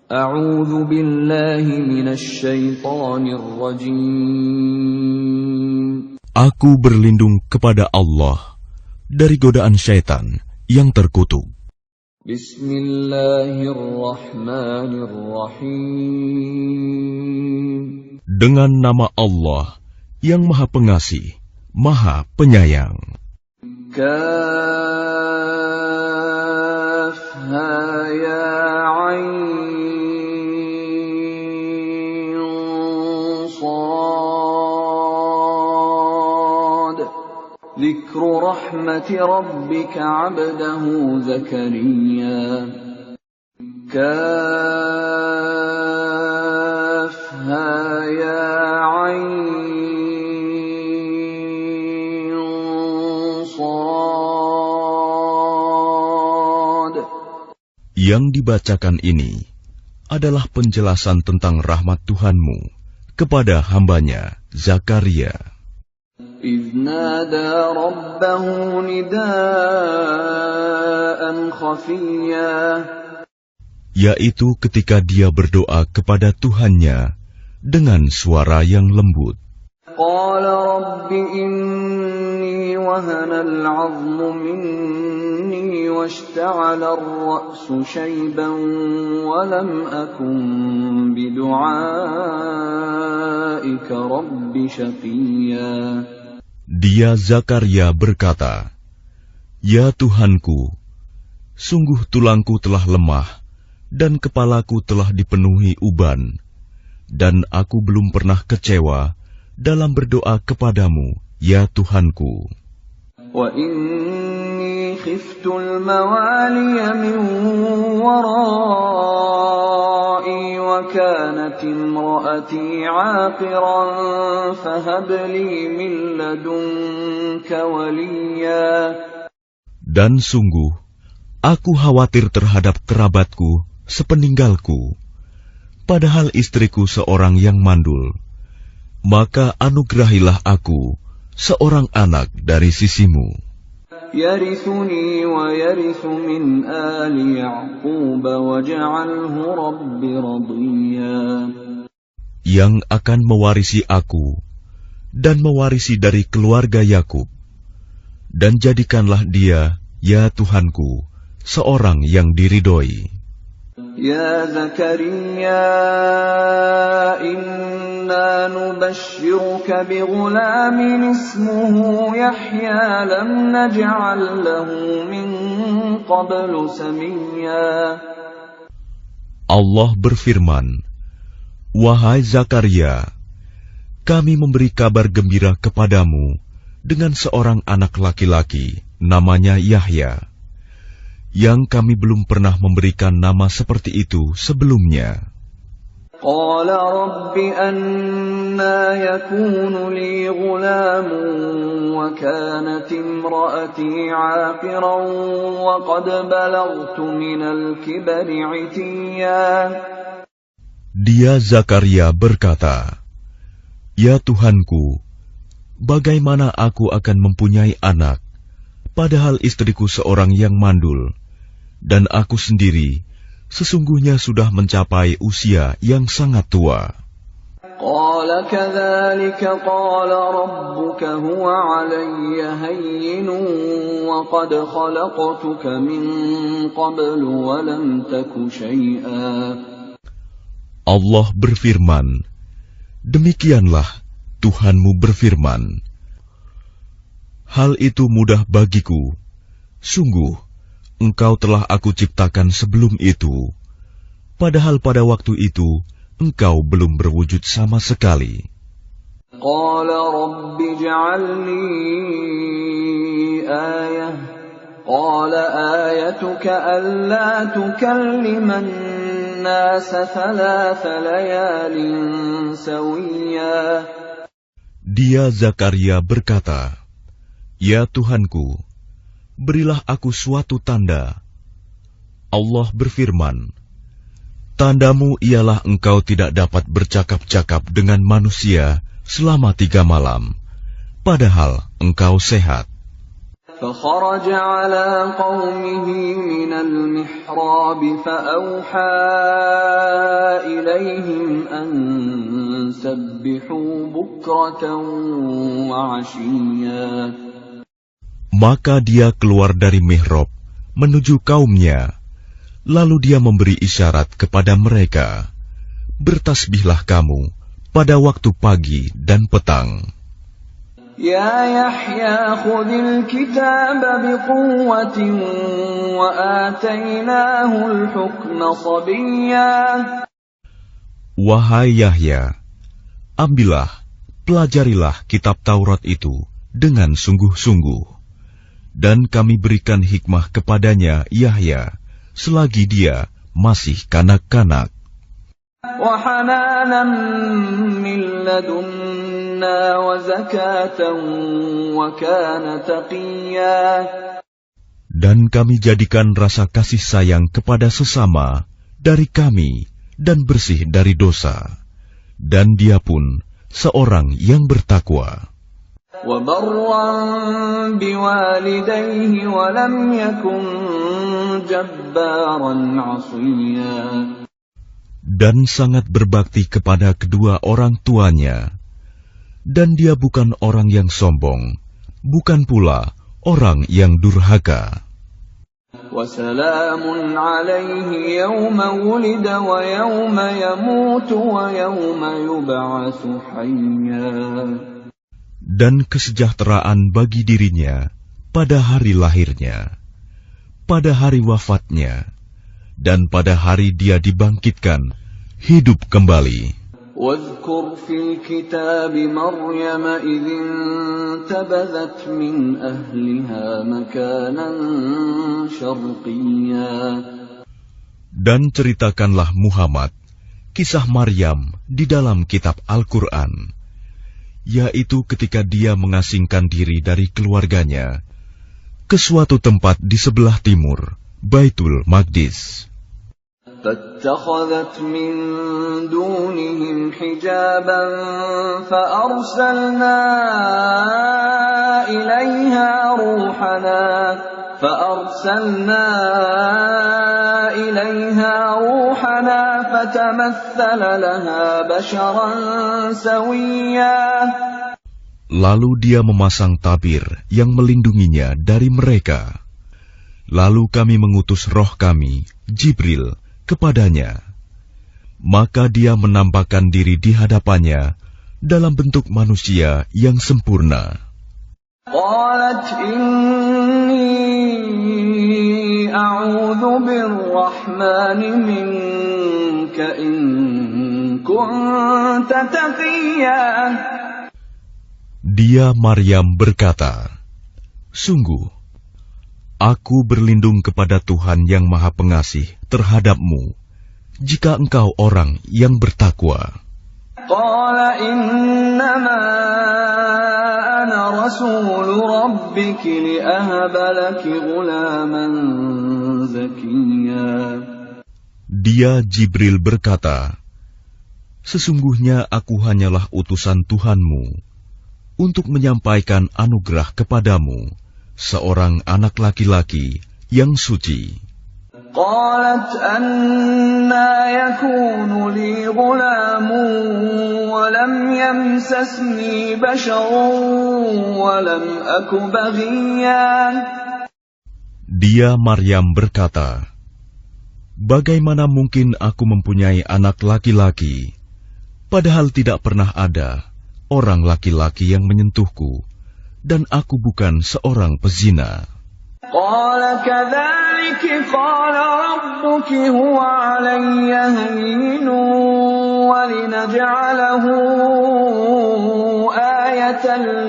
A'udzu billahi minasy syaithanir rajim. Aku berlindung kepada Allah dari godaan syaitan yang terkutuk. Bismillahirrahmanirrahim. Dengan nama Allah yang Maha Pengasih, Maha Penyayang. Kaf ha ya ain sad. Dzikru rahmati rabbika 'abdahu Zakariya. Kaf ha ya ain sad. Yang dibacakan ini adalah penjelasan tentang rahmat Tuhanmu kepada hambanya Zakaria. إذ نادى ربه نداء خفيا. Yaitu ketika dia berdoa kepada Tuhannya dengan suara yang lembut. قال رب إني وهن العظم مني واشتعل الرأس شيبا ولم أكن بدعائك رب شقيا. Dia Zakaria berkata, "Ya Tuhanku, sungguh tulangku telah lemah dan kepalaku telah dipenuhi uban, dan aku belum pernah kecewa dalam berdoa kepadamu, ya Tuhanku. وَإِنِّي خِفْتُ الْمَوَالِيَ مِنْ وَرَائِي وَكَانَتِ امْرَأَتِي عَاقِرًا فَهَبْ لِي مِنْ لَدُنْكَ وَلِيًّا. Dan sungguh, aku khawatir terhadap kerabatku sepeninggalku, padahal istriku seorang yang mandul. Maka anugerahilah aku seorang anak dari sisimu. يَرِثُنِي وَيَرِثُ مِنْ آلِ يَعْقُوبَ وَاجْعَلْهُ رَبِّ رَضِيًّا. Yang akan mewarisi aku dan mewarisi dari keluarga Yakub, dan jadikanlah dia, ya Tuhanku, seorang yang diridhoi. Ya Zakaria, inna nubashshiruka bighulamin ismuhu Yahya lam naj'al lahu min qablu samiyya. Allah berfirman, "Wahai Zakaria, kami memberi kabar gembira kepadamu dengan seorang anak laki-laki namanya Yahya, yang kami belum pernah memberikan nama seperti itu sebelumnya." Qala rabbi anna yakunu li ghulamun wa kanat imraati 'aqiran wa qad balaghtu minal kibri 'itiyya. Dia Zakaria berkata, "Ya Tuhanku, bagaimana aku akan mempunyai anak, padahal istriku seorang yang mandul, dan aku sendiri sesungguhnya sudah mencapai usia yang sangat tua." Qala kadzalika qala rabbuka huwa 'alayya hayyinun wa qad khalaqtuka min qablu wa lam taku syai'a. Allah berfirman, "Demikianlah Tuhanmu berfirman, hal itu mudah bagiku. Sungguh, engkau telah aku ciptakan sebelum itu, padahal pada waktu itu engkau belum berwujud sama sekali." Qala rabbi ij'al li ayah. Qala ayatuka alla tukalliman nasa thalatha layalin sawiyya. Dia Zakaria berkata, "Ya Tuhanku, berilah aku suatu tanda." Allah berfirman, "Tandamu ialah engkau tidak dapat bercakap-cakap dengan manusia selama 3 malam, padahal engkau sehat." فخرج على قومه من المحراب فأوحى إليهم أن سبحوا بكرة وعشيا. Maka dia keluar dari mihrab menuju kaumnya, lalu dia memberi isyarat kepada mereka, bertasbihlah kamu pada waktu pagi dan petang. Ya Yahya khudil kitab biquwwatin wa atainahul hukma sabiyya. Wahai Yahya, ambillah, pelajarilah kitab Taurat itu dengan sungguh-sungguh, dan kami berikan hikmah kepadanya Yahya selagi dia masih kanak-kanak. Wa hananan min ladunna wa zakatan wa kana taqiyya. Dan kami jadikan rasa kasih sayang kepada sesama dari kami dan bersih dari dosa, dan dia pun seorang yang bertakwa. Wa barran biwalidayhi wa lam yakun jabbaran 'asiyya. Dan sangat berbakti kepada kedua orang tuanya, dan dia bukan orang yang sombong, bukan pula orang yang durhaka. وَسَلَامٌ عَلَيْهِ يَوْمَ وُلِدَ وَيَوْمَ يَمُوتُ وَيَوْمَ يُبْعَثُ حَيًّا. Dan kesejahteraan bagi dirinya pada hari lahirnya, pada hari wafatnya, dan pada hari dia dibangkitkan hidup kembali. واذكر في الكتاب مريم إذ انتبذت من أهلها مكانا شرقيا. Dan ceritakanlah Muhammad kisah Maryam di dalam kitab Al-Quran, yaitu ketika dia mengasingkan diri dari keluarganya ke suatu tempat di sebelah timur, Baitul Maqdis. فاتخذت من دونهم حجابا فأرسلنا إليها روحنا فتمثل لها بشرا سويا. Lalu dia memasang tabir yang melindunginya dari mereka. Lalu kami mengutus roh kami, Jibril, kepadanya. Maka dia menampakkan diri di hadapannya dalam bentuk manusia yang sempurna. Qalat inni a'udzu birrahmani minka in kunta taqiyya. Dia Maryam berkata, sungguh, aku berlindung kepada Tuhan yang Maha Pengasih terhadapmu, jika engkau orang yang bertakwa. Qala innama ana rasulu rabbiki li'ahaba laki ghulaman zakiyya. Dia Jibril berkata, sesungguhnya aku hanyalah utusan Tuhanmu untuk menyampaikan anugerah kepadamu, seorang anak laki-laki yang suci. Qalat anna yakunu li ghulamun wa lam yamsasni basharun wa lam aku baghiyan. Dia Maryam berkata, bagaimana mungkin aku mempunyai anak laki-laki, padahal tidak pernah ada orang laki-laki yang menyentuhku, dan aku bukan seorang pezina. Qala kadzalika qala rabbuki huwa 'alayya hayyinun wa linaj'alahu ayatan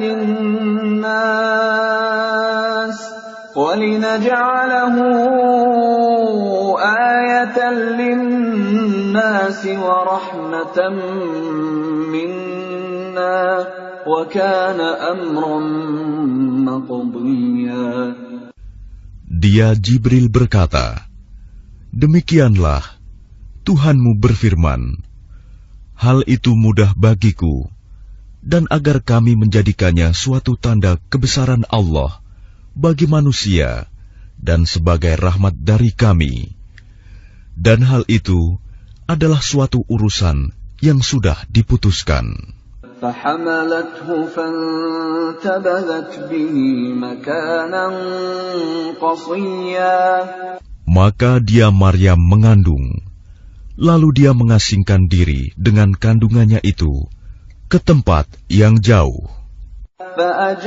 lin-nas wa rahmatan minna wa kana amran maqdiya. Dia Jibril berkata, demikianlah Tuhanmu berfirman, hal itu mudah bagiku, dan agar kami menjadikannya suatu tanda kebesaran Allah, bagi manusia dan sebagai rahmat dari kami. Dan hal itu adalah suatu urusan yang sudah diputuskan. فحملته فانتبذت به مكانا قصيا. Maka dia Maryam mengandung, lalu dia mengasingkan diri dengan kandungannya itu ke tempat yang jauh. فأجاءها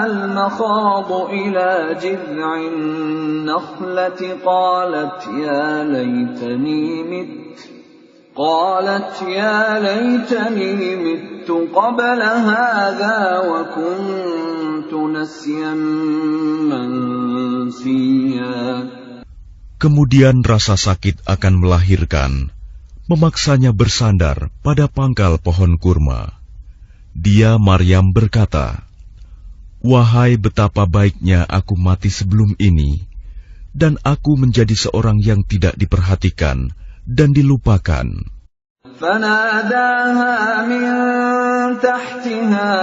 المخاض إلى جذع النخلة قالت يا ليتني مت قبل هذا وكنت نسيا منسيا. Kemudian rasa sakit akan melahirkan memaksanya bersandar pada pangkal pohon kurma. Dia Maryam berkata, "Wahai betapa baiknya aku mati sebelum ini, dan aku menjadi seorang yang tidak diperhatikan dan dilupakan." فناداها من تحتها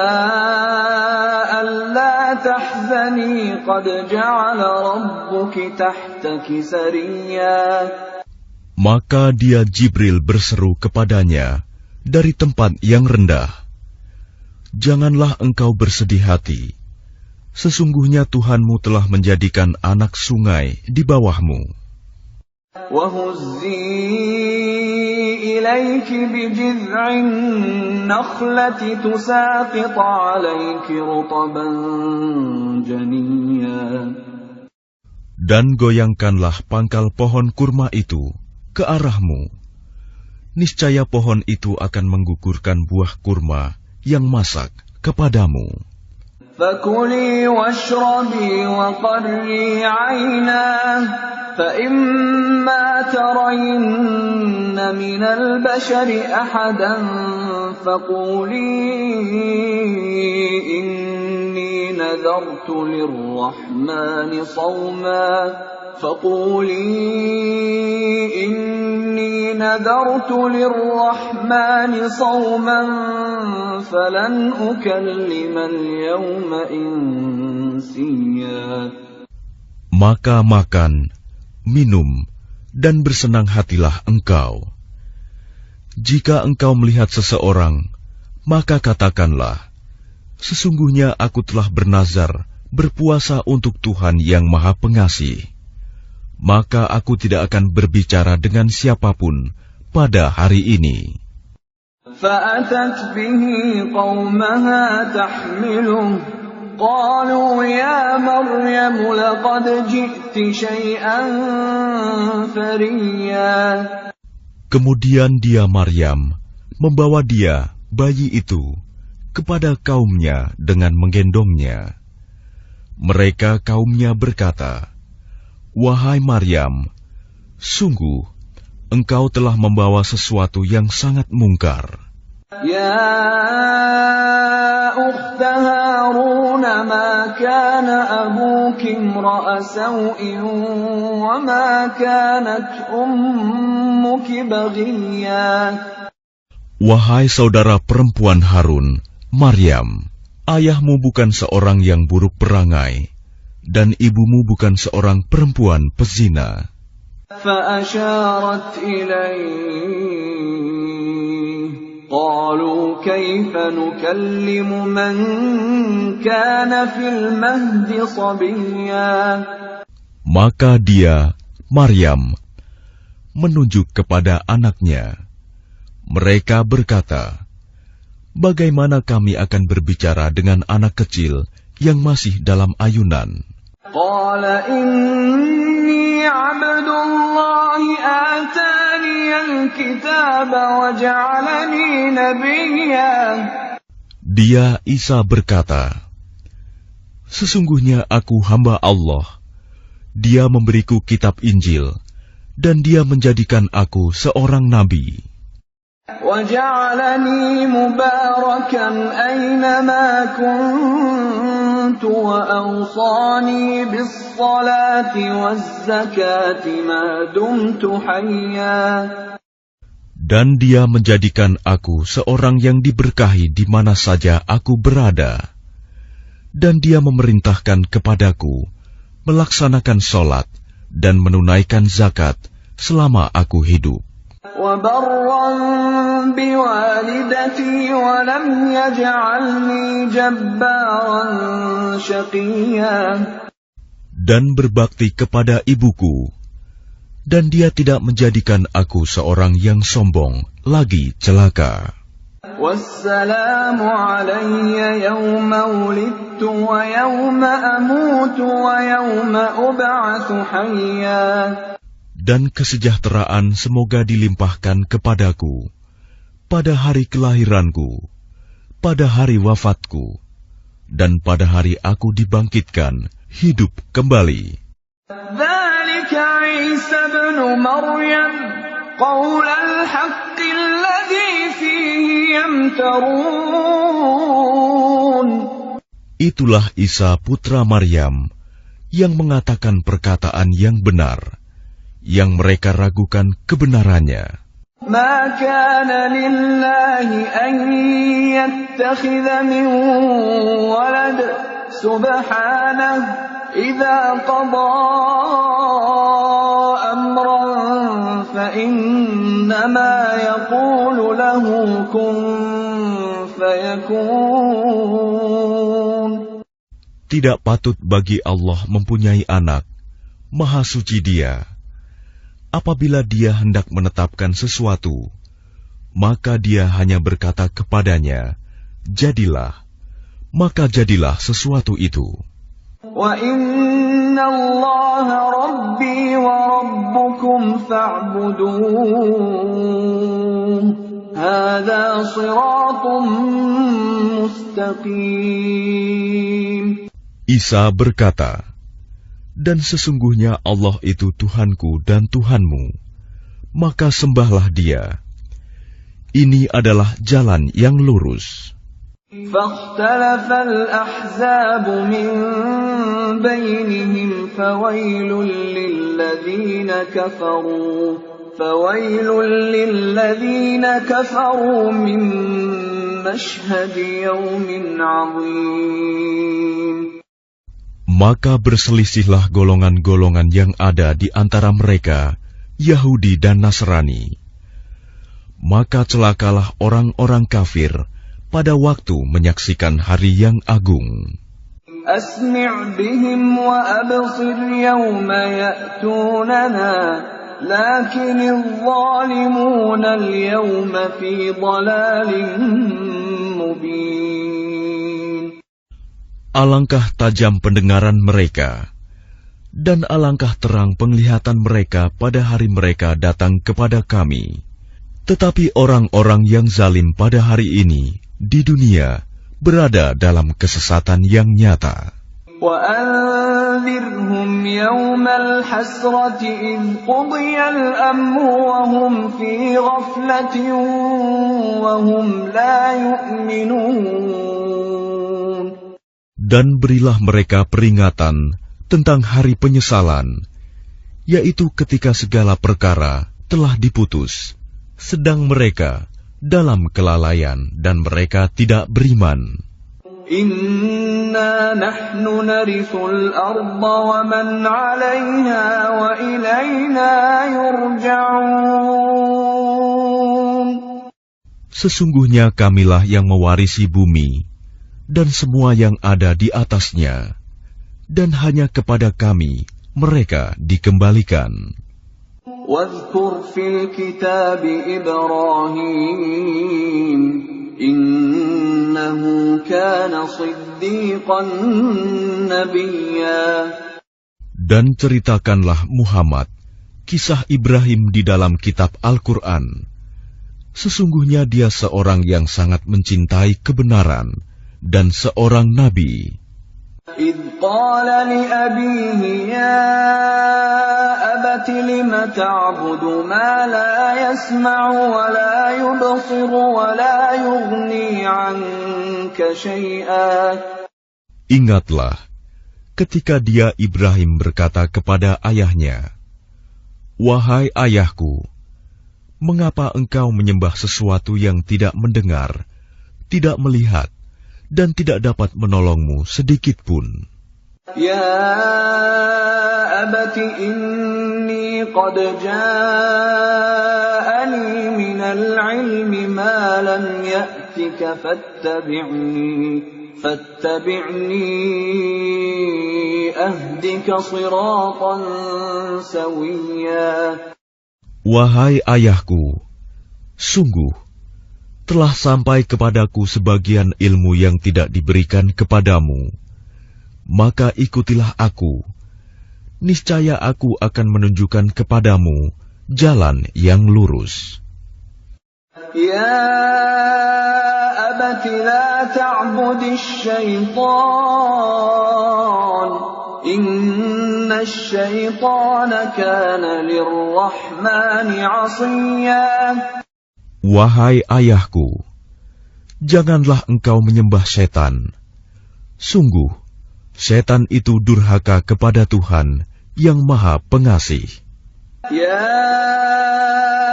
ألا تحزني قد جعل ربك تحتك سريا. Maka dia Jibril berseru kepadanya dari tempat yang rendah, "Janganlah engkau bersedih hati. Sesungguhnya Tuhanmu telah menjadikan anak sungai di bawahmu." وَهُزِّي إِلَيْكِ بِجِذْعِ النَّخْلَةِ تُسَاقِطْ عَلَيْكِ رُطَبًا جَنِيًّا. Dan goyangkanlah pangkal pohon kurma itu ke arahmu. Niscaya pohon itu akan menggugurkan buah kurma yang masak kepadamu. فَكُلِي وَاشْرَبِي وَقَرِّي عَيْنًا فَإِمَّا تَرَيِنَّ مِنَ الْبَشَرِ أَحَدًا فَقُولِي إِنِّي نَذَرْتُ لِلرَّحْمَنِ صَوْمًا فَلَنْ أُكَلِّمَ الْيَوْمَ إِنسِيًّا. Maka makan, minum, dan bersenang hatilah engkau. Jika engkau melihat seseorang, maka katakanlah, "Sesungguhnya aku telah bernazar berpuasa untuk Tuhan yang Maha Pengasih. Maka aku tidak akan berbicara dengan siapapun pada hari ini." فَأَتَتْ بِهِ قَوْمَهَا تَحْمِلُهُ قَالُوا يَا مَرْيَمُ لَقَدْ جِئْتِ شَيْئًا فَرِيًّا. Kemudian dia Maryam membawa dia, bayi itu, kepada kaumnya dengan menggendongnya. Mereka kaumnya berkata, "Wahai Maryam, sungguh engkau telah membawa sesuatu yang sangat mungkar." يَا أُخْتَ هَارُونَ مَا كَانَ أَبُوكِ امْرَأَ سَوْءٍ وَمَا كَانَتْ أُمُّكِ بَغِيًّا. Wahai saudara perempuan Harun, Maryam, ayahmu bukan seorang yang buruk perangai, dan ibumu bukan seorang perempuan pezina. فَأَشَارَتْ إِلَيْهِ قَالُوا كَيْفَ نُكَلِّمُ مَنْ كَانَ فِي الْمَهْدِ صَبِيًّا. Maka dia, Maryam, menunjuk kepada anaknya. Mereka berkata, "Bagaimana kami akan berbicara dengan anak kecil yang masih dalam ayunan?" قَالَ إِنِّي عَبْدُ اللَّهِ آتَانِيَ الْكِتَابَ وَجَعَلَنِي نَبِيًّا. Dia Isa berkata, "Sesungguhnya aku hamba Allah. Dia memberiku kitab Injil, dan dia menjadikan aku seorang nabi. وَجَعَلَنِي مُبَارَكًا أَيْنَمَا كُنتُ وَأَوْصَانِي بِالصَّلَاةِ وَالزَّكَاةِ مَا دُمْتُ حَيًّا. Dan dia menjadikan aku seorang yang diberkahi di mana saja aku berada. Dan dia memerintahkan kepadaku melaksanakan sholat dan menunaikan zakat selama aku hidup. وَبَرًّا بِوَالِدَتِي وَلَمْ يَجْعَلْنِي جَبَّارًا شَقِيًّا. Dan berbakti kepada ibuku, dan dia tidak menjadikan aku seorang yang sombong, lagi celaka. وَالسَّلَامُ عَلَيَّ يَوْمَ وُلِدتُّ وَيَوْمَ أَمُوتُ وَيَوْمَ أُبْعَثُ حَيًّا. Dan kesejahteraan semoga dilimpahkan kepadaku pada hari kelahiranku, pada hari wafatku, dan pada hari aku dibangkitkan hidup kembali. ذَلِكَ عِيسَى ابْنُ مَرْيَمَ قَوْلَ الْحَقِّ الَّذِي فِيهِ يَمْتَرُونَ. Itulah Isa putra Maryam yang mengatakan perkataan yang benar, yang mereka ragukan kebenarannya. مَا كَانَ لِلَّهِ أَن يَتَّخِذَ مِن وَلَدٍ سُبْحَانَهُ إِذَا قَضَىٰ أَمْرًا فَإِنَّمَا يَقُولُ لَهُ كُن فَيَكُونُ. Tidak patut bagi Allah mempunyai anak, Maha Suci Dia. Apabila Dia hendak menetapkan sesuatu, maka Dia hanya berkata kepadanya, jadilah, maka jadilah sesuatu itu. وَإِنَّ اللَّهَ رَبِّي وَرَبُّكُمْ فَاعْبُدُوهُ هَذَا صِرَاطٌ مُسْتَقِيمٌ. Isa berkata, dan sesungguhnya Allah itu Tuhanku dan Tuhanmu, maka sembahlah Dia. Ini adalah jalan yang lurus. فَاخْتَلَفَ الْأَحْزَابُ مِنْ بَيْنِهِمْ فَوَيْلٌ لِلَّذِينَ كَفَرُوا مِنْ مَشْهَدِ يَوْمٍ عَظِيمٍ. Maka berselisihlah golongan-golongan yang ada di antara mereka, Yahudi dan Nasrani. Maka celakalah orang-orang kafir pada waktu menyaksikan hari yang agung. أَسْمِعْ بِهِمْ وَأَبْصِرْ يَوْمَ يَأْتُونَنَا لَكِنِ الظَّالِمُونَ الْيَوْمَ فِي ضَلَالٍ مُبِينٍ. Alangkah tajam pendengaran mereka, dan alangkah terang penglihatan mereka pada hari mereka datang kepada kami. Tetapi orang-orang yang zalim pada hari ini di dunia berada dalam kesesatan yang nyata. وَأَنذِرْهُمْ يَوْمَ الْحَسْرَةِ إِذْ قُضِيَ الْأَمْرُ وَهُمْ فِي غَفْلَةٍ وَهُمْ لَا يُؤْمِنُونَ. Dan berilah mereka peringatan tentang hari penyesalan, yaitu ketika segala perkara telah diputus, sedang mereka dalam kelalaian dan mereka tidak beriman. Inna nahnu narithul arda wa man 'alayha wa ilayna yurja'un. Sesungguhnya kamilah yang mewarisi bumi dan semua yang ada di atasnya, dan hanya kepada kami mereka dikembalikan. Wadhkur fil kitab Ibrahim innahu kana siddiqan nabiyya. Dan ceritakanlah Muhammad kisah Ibrahim di dalam kitab Al-Quran. Sesungguhnya dia seorang yang sangat mencintai kebenaran dan seorang nabi. إِذْ قَالَ لِأَبِيهِ يَا أَبَتِ لِمَ تَعْبُدُ مَا لَا يَسْمَعُ وَلَا يُبْصِرُ وَلَا يُغْنِي عَنكَ شَيْئًا. Ingatlah ketika dia Ibrahim berkata kepada ayahnya, "Wahai ayahku, mengapa engkau menyembah sesuatu yang tidak mendengar, tidak melihat, dan tidak dapat menolongmu sedikit pun. Ya abati inni qad ja'ani minal ilmi ma lam ya'tika fattabi'ni ahdika siratan sawiyya. Wahai ayahku, sungguh telah sampai kepadaku sebagian ilmu yang tidak diberikan kepadamu. Maka ikutilah aku. Niscaya aku akan menunjukkan kepadamu jalan yang lurus. Ya abati la ta'budis syaitan. Inna syaitana kana lirrahmani 'asiyya. Wahai ayahku, janganlah engkau menyembah setan. Sungguh, setan itu durhaka kepada Tuhan yang Maha Pengasih. Ya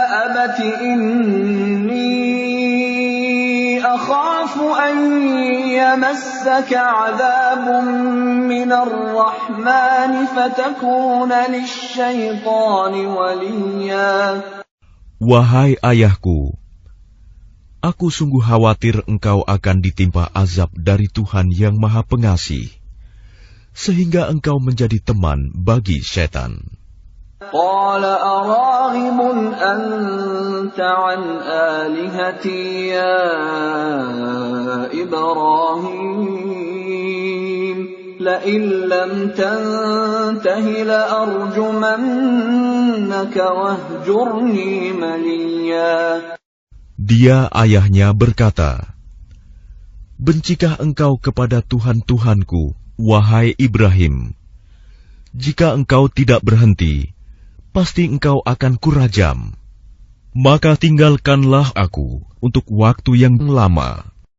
abati inni akhafu an yamassaka 'adzabun minar rahmani fatakuna lisyaitani waliyya. Wahai ayahku, aku sungguh khawatir engkau akan ditimpa azab dari Tuhan yang Maha Pengasih, sehingga engkau menjadi teman bagi setan. Qala araghibun anta an alihati ya Ibrahim, la'in lam tantahi la'arjumannaka wahjurni maliya. Dia ayahnya berkata, bencikah engkau kepada Tuhan-Tuhanku, wahai Ibrahim? Jika engkau tidak berhenti, pasti engkau akan kurajam. Maka tinggalkanlah aku untuk waktu yang lama.